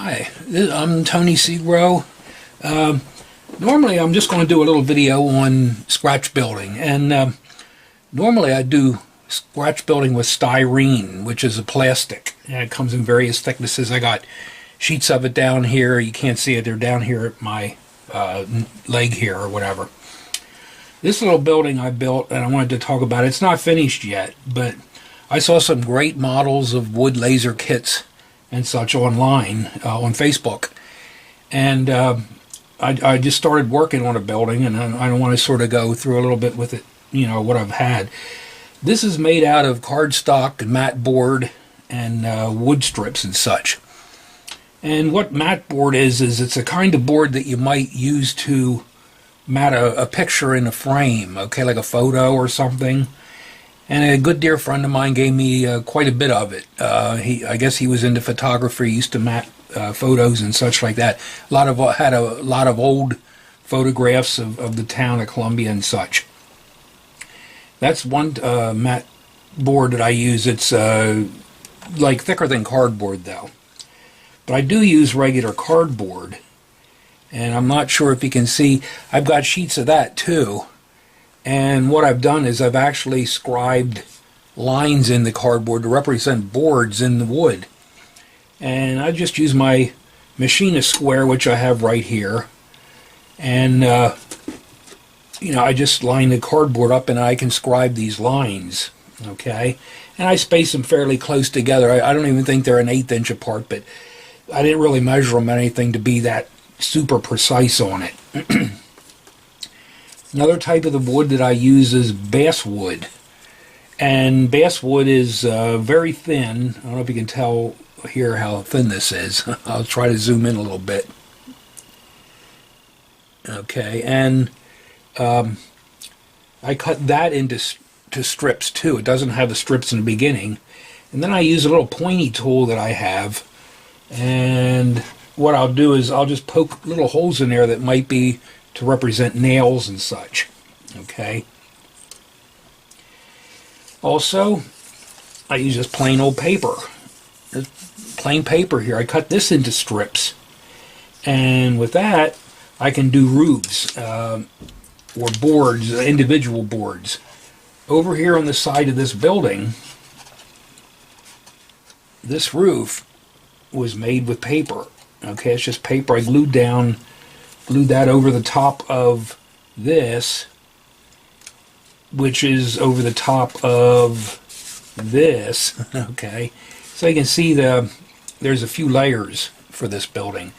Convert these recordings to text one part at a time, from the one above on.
Hi, I'm Tony Segro. Normally I'm just going to do a little video on scratch building, and normally I do scratch building with styrene, which is a plastic, and it comes in various thicknesses. I got sheets of it down here. You can't see it, they're down here at my leg here or whatever. This little building I built, and I wanted to talk about it. It's not finished yet, but I saw some great models of wood laser kits and such online on Facebook, and I just started working on a building, and I want to sort of go through a little bit with it, you know, what I've had. This is made out of cardstock and mat board and wood strips and such. And what mat board is it's a kind of board that you might use to mat a picture in a frame, okay, like a photo or something. And a good dear friend of mine gave me quite a bit of it. I guess he was into photography, used to mat photos and such like that. Had a lot of old photographs of the town of Columbia and such. That's one mat board that I use. It's like thicker than cardboard though. But I do use regular cardboard. And I'm not sure if you can see, I've got sheets of that too. And what I've done is I've actually scribed lines in the cardboard to represent boards in the wood. And I just use my machinist square, which I have right here. And, you know, I just line the cardboard up and I can scribe these lines, okay? And I space them fairly close together. I don't even think they're an 1/8 inch apart, but I didn't really measure them or anything to be that super precise on it. Another type of the wood that I use is basswood. And basswood is very thin. I don't know if you can tell here how thin this is. I'll try to zoom in a little bit. Okay, and I cut that into strips too. It doesn't have the strips in the beginning. And then I use a little pointy tool that I have. And what I'll do is I'll just poke little holes in there that might be to represent nails and such, okay? Also, I use just plain old paper. Just plain paper here. I cut this into strips, and with that, I can do roofs or boards, individual boards. Over here on the side of this building, this roof was made with paper. Okay, it's just paper I glued that over the top of this, which is over the top of this, okay? So you can see there's a few layers for this building.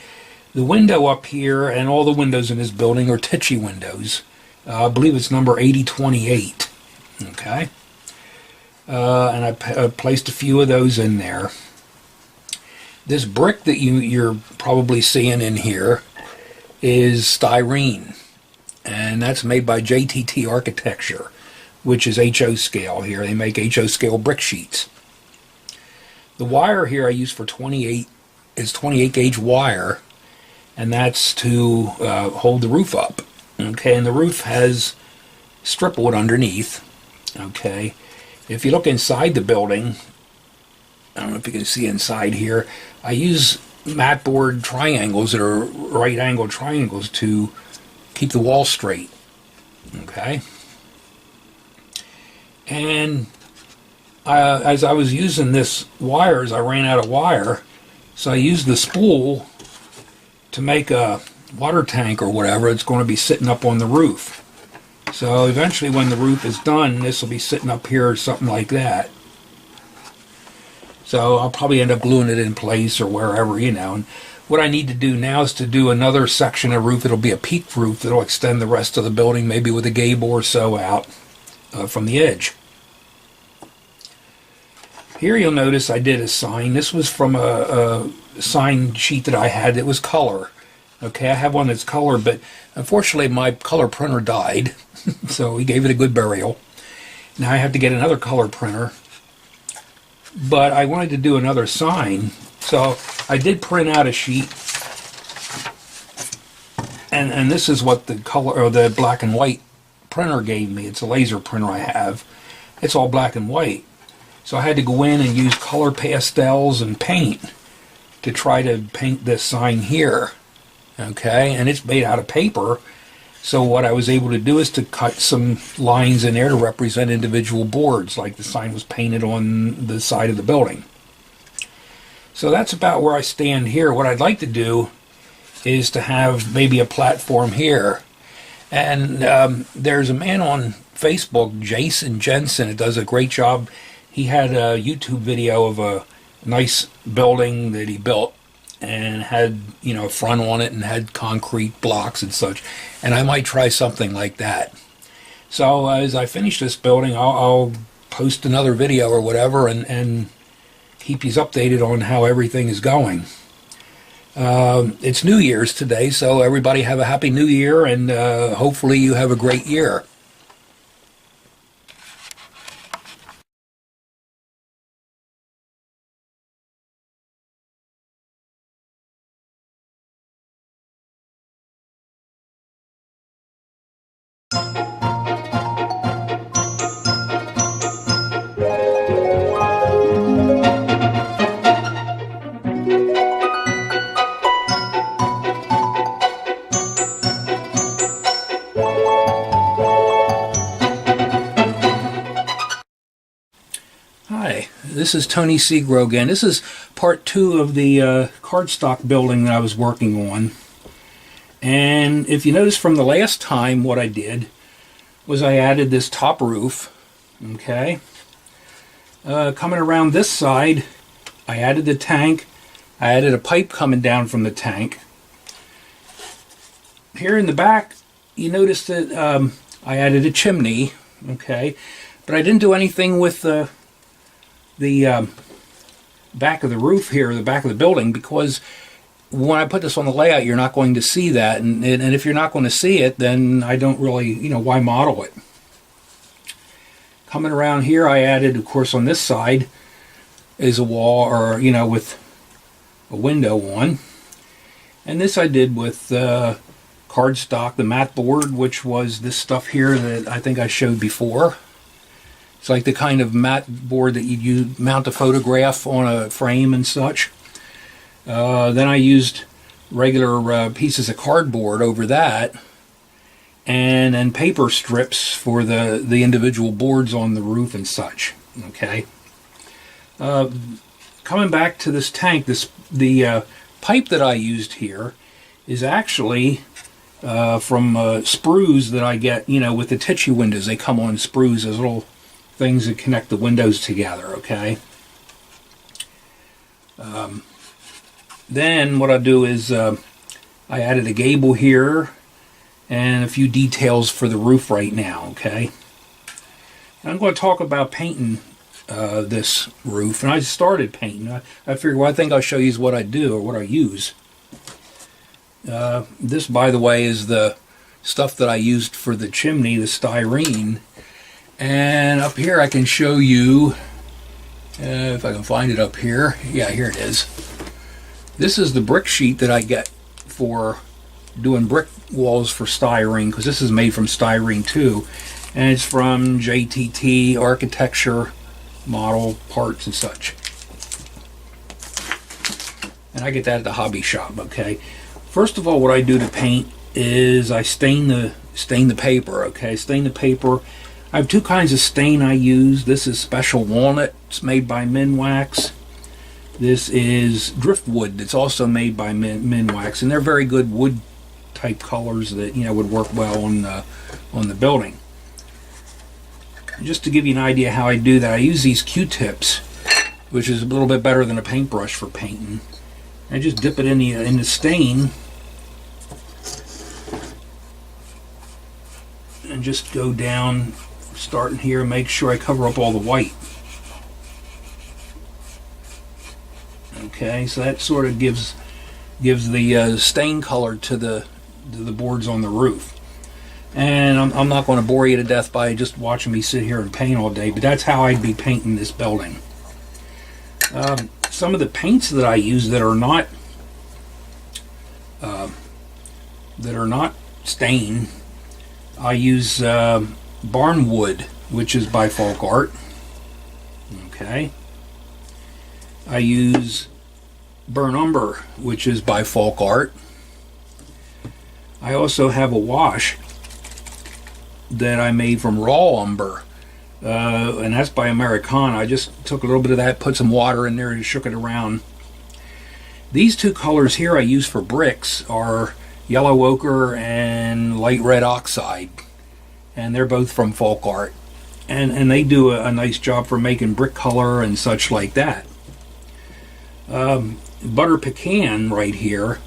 The window up here and all the windows in this building are Tichy windows. I believe it's number 8028, okay? And I placed a few of those in there. This brick that you're probably seeing in here is styrene, and that's made by JTT Architecture, which is HO scale here. They make HO scale brick sheets. The wire here I use for 28 is 28 gauge wire, and that's to hold the roof up. Okay, and the roof has strip wood underneath. Okay, if you look inside the building, I don't know if you can see inside here, I use mat board triangles that are right angle triangles to keep the wall straight, okay? And as I was using this wires, I ran out of wire, so I used the spool to make a water tank or whatever. It's going to be sitting up on the roof. So eventually when the roof is done, this will be sitting up here or something like that. So I'll probably end up gluing it in place or wherever, you know. And what I need to do now is to do another section of roof. It'll be a peak roof that'll extend the rest of the building, maybe with a gable or so out from the edge. Here you'll notice I did a sign. This was from a sign sheet that I had that was color. Okay, I have one that's color, but unfortunately my color printer died, so he gave it a good burial. Now I have to get another color printer. But I wanted to do another sign, so I did print out a sheet, and this is what the color or the black and white printer gave me. It's a laser printer I have. It's all black and white, so I had to go in and use color pastels and paint to try to paint this sign here. Okay, and it's made out of paper. So what I was able to do is to cut some lines in there to represent individual boards, like the sign was painted on the side of the building. So that's about where I stand here. What I'd like to do is to have maybe a platform here. And there's a man on Facebook, Jason Jensen, that does a great job. He had a YouTube video of a nice building that he built and had, you know, a front on it and had concrete blocks and such. And I might try something like that. So as I finish this building, I'll post another video or whatever and keep you updated on how everything is going. It's New Year's today, so everybody have a Happy New Year, and hopefully you have a great year. Hi, this is Tony Segro again. This is part 2 of the cardstock building that I was working on. And if you notice from the last time, what I did was I added this top roof. Okay. Coming around this side, I added the tank. I added a pipe coming down from the tank. Here in the back, you notice that I added a chimney. Okay. But I didn't do anything with the back of the roof here, the back of the building, because when I put this on the layout, you're not going to see that, and if you're not going to see it, then I don't really, you know, why model it. Coming around here, I added, of course, on this side is a wall, or, you know, with a window on, and this I did with cardstock, the mat board, which was this stuff here that I think I showed before. It's like the kind of mat board that you mount a photograph on a frame and such. Then I used regular pieces of cardboard over that, and then paper strips for the individual boards on the roof and such. Okay. Coming back to this tank, the pipe that I used here is actually from sprues that I get, you know, with the tissue windows. They come on sprues as little things that connect the windows together. Okay. Then what I do is I added a gable here and a few details for the roof right now. Okay. And I'm going to talk about painting this roof, and I started painting. I figured, well, I think I'll show you what I do or what I use. This, by the way, is the stuff that I used for the chimney, the styrene. And up here I can show you, if I can find it up here. Yeah, here it is. This is the brick sheet that I get for doing brick walls for styrene, because this is made from styrene too. And it's from JTT Architecture Model Parts and such. And I get that at the hobby shop. Okay. First of all, what I do to paint is I stain the paper. Okay, stain the paper. I have two kinds of stain I use. This is special walnut. It's made by Minwax. This is driftwood. That's also made by Minwax, and they're very good wood type colors that, you know, would work well on the building. Just to give you an idea how I do that, I use these Q-tips, which is a little bit better than a paintbrush for painting. I just dip it in the stain and just go down, starting here, and make sure I cover up all the white. Okay, so that sort of gives the stain color to the boards on the roof. And I'm not going to bore you to death by just watching me sit here and paint all day, but that's how I'd be painting this building. Some of the paints that I use that are not stain, I use Barnwood, which is by Folk Art. Okay. I use burnt umber, which is by Folk Art. I also have a wash that I made from raw umber, and that's by Americana. I just took a little bit of that, put some water in there, and shook it around. These two colors here I use for bricks are yellow ochre and light red oxide, and they're both from Folk Art, and they do a nice job for making brick color and such like that. Butter pecan right here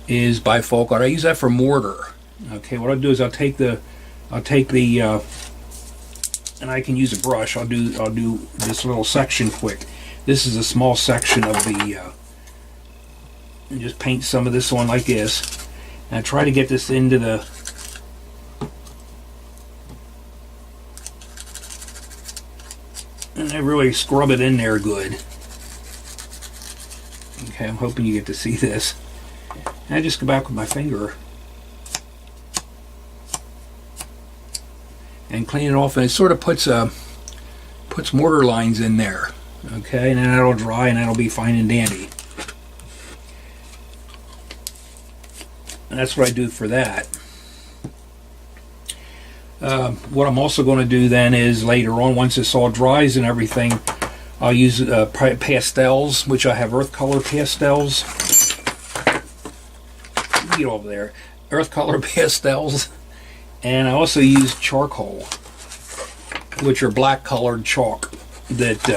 is by Folk Art. I use that for mortar. Okay, what I'll do is I'll take the and I can use a brush. I'll do this little section quick. This is a small section of the and just paint some of this on like this, and I try to get this into the and I really scrub it in there good. Okay, I'm hoping you get to see this. And I just go back with my finger and clean it off, and it sort of puts mortar lines in there. Okay, and then that'll dry and that'll be fine and dandy. And that's what I do for that. What I'm also going to do then is later on, once this all dries and everything, I'll use pastels, which I have earth color pastels. Get over there. Earth color pastels. And I also use charcoal, which are black colored chalk that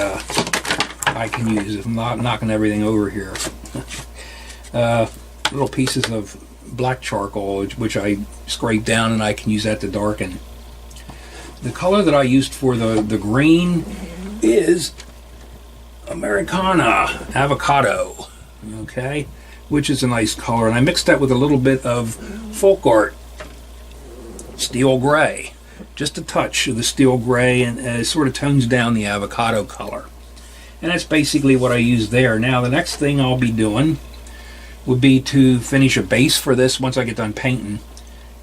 I can use if I'm not knocking everything over here. Little pieces of black charcoal, which I scrape down, and I can use that to darken. The color that I used for the green is Americana Avocado, okay, which is a nice color, and I mixed that with a little bit of Folk Art Steel Gray, just a touch of the Steel Gray, and it sort of tones down the avocado color. And that's basically what I use there. Now the next thing I'll be doing would be to finish a base for this. Once I get done painting,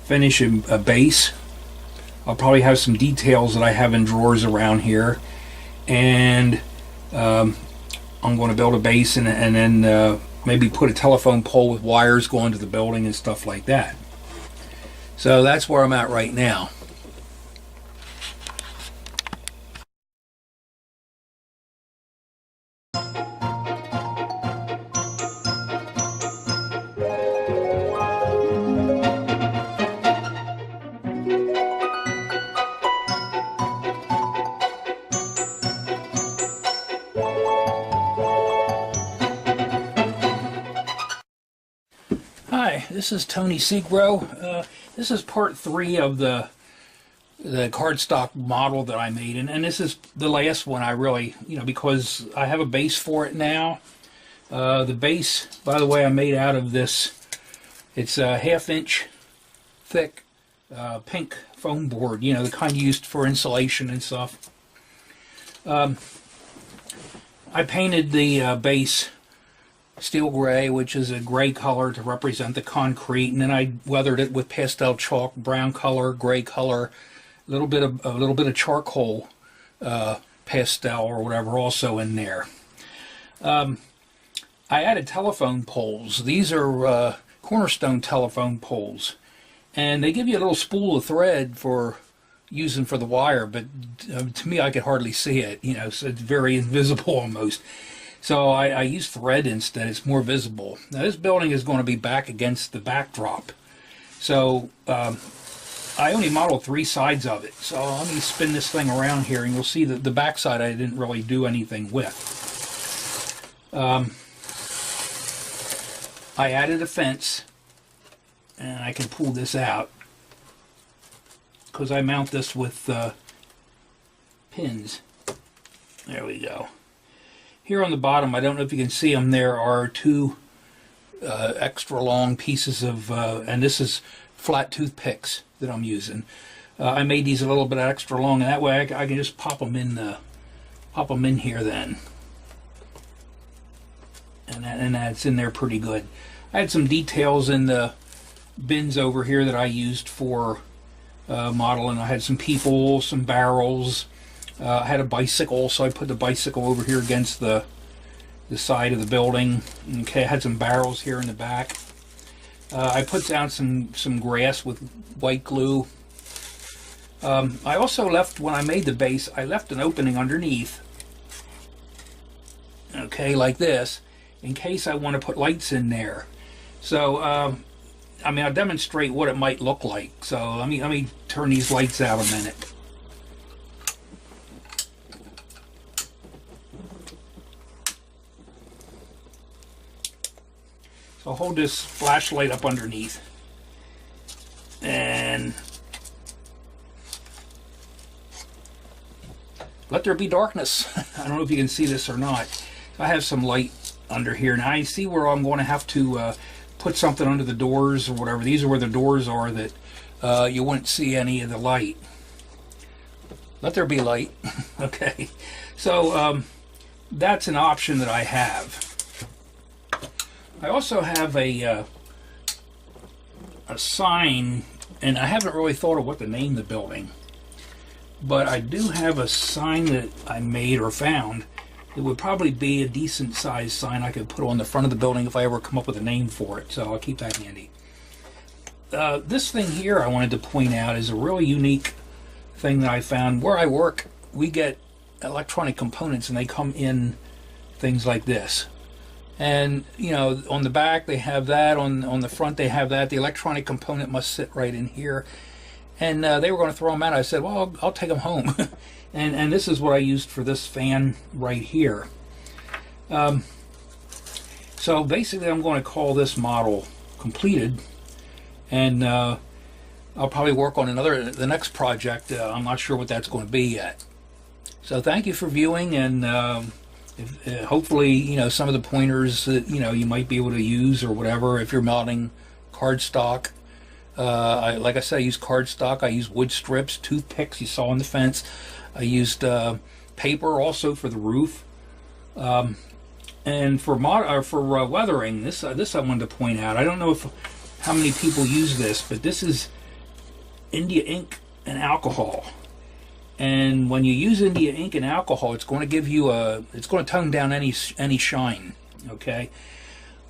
finish a base. I'll probably have some details that I have in drawers around here, and I'm going to build a base and then maybe put a telephone pole with wires going to the building and stuff like that. So that's where I'm at right now. Hi, this is Tony Segro. This is part 3 of the cardstock model that I made, and this is the last one I really, because I have a base for it now. The base, by the way, I made out of this. It's a 1/2 inch thick pink foam board, the kind used for insulation and stuff. I painted the base steel gray, which is a gray color to represent the concrete, and then I weathered it with pastel chalk, brown color, gray color, a little bit of charcoal pastel or whatever also in there. I added telephone poles. These are cornerstone telephone poles, and they give you a little spool of thread for using for the wire, but to me I could hardly see it, so it's very invisible almost. So I use thread instead. It's more visible. Now this building is going to be back against the backdrop. So I only modeled 3 sides of it. So let me spin this thing around here, and you'll see that the back side I didn't really do anything with. I added a fence, and I can pull this out because I mount this with pins. There we go. Here on the bottom, I don't know if you can see them, there are 2 extra long pieces of, and this is flat toothpicks that I'm using. I made these a little bit extra long, and that way I can just pop them in here then. And that's in there pretty good. I had some details in the bins over here that I used for modeling. I had some people, some barrels. I had a bicycle, so I put the bicycle over here against the the side of the building. Okay, I had some barrels here in the back. I put down some grass with white glue. I also left, when I made the base, I left an opening underneath, okay, like this, in case I want to put lights in there. So, I mean, I'll demonstrate what it might look like. So let me turn these lights out a minute. So I'll hold this flashlight up underneath, and let there be darkness. I don't know if you can see this or not. I have some light under here. Now I see where I'm going to have to put something under the doors or whatever. These are where the doors are that you wouldn't see any of the light. Let there be light. Okay. So that's an option that I have. I also have a sign, and I haven't really thought of what to name the building, but I do have a sign that I made or found that would probably be a decent sized sign I could put on the front of the building if I ever come up with a name for it, so I'll keep that handy. This thing here I wanted to point out is a really unique thing that I found. Where I work, we get electronic components and they come in things like this. And, you know, on the back they have that, on the front they have that. The electronic component must sit right in here. And they were going to throw them out. I said, well, I'll take them home. and this is what I used for this fan right here. So basically I'm going to call this model completed. And I'll probably work on the next project. I'm not sure what that's going to be yet. So thank you for viewing, and hopefully, you know, some of the pointers that, you know, you might be able to use or whatever if you're mounting cardstock. Like I said, I use cardstock. I use wood strips, toothpicks you saw on the fence. I used paper also for the roof. And for weathering, this I wanted to point out. I don't know how many people use this, but this is India ink and alcohol. And when you use India ink and alcohol, it's going to give you it's going to tone down any shine, okay?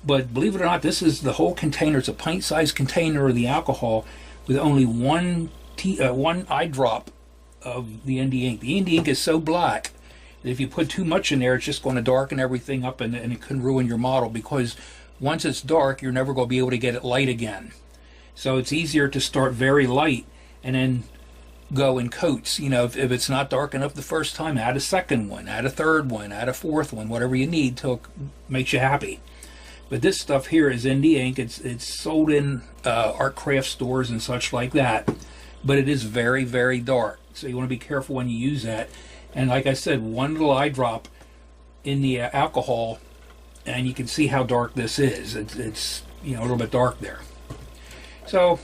But believe it or not, this is the whole container. It's a pint-sized container of the alcohol with only one eye drop of the India ink. The India ink is so black that if you put too much in there, it's just going to darken everything up, and it can ruin your model, because once it's dark, you're never going to be able to get it light again. So it's easier to start very light and then go in coats. You know, if it's not dark enough the first time, add a second one, add a third one, add a fourth one, whatever you need till it makes you happy. But this stuff here is India ink. It's sold in art craft stores and such like that, but it is very, very dark, so you want to be careful when you use that. And like I said, one little eye drop in the alcohol, and you can see how dark this is. It's you know, a little bit dark there. So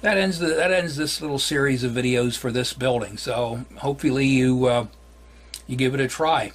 that ends this little series of videos for this building. So hopefully you give it a try.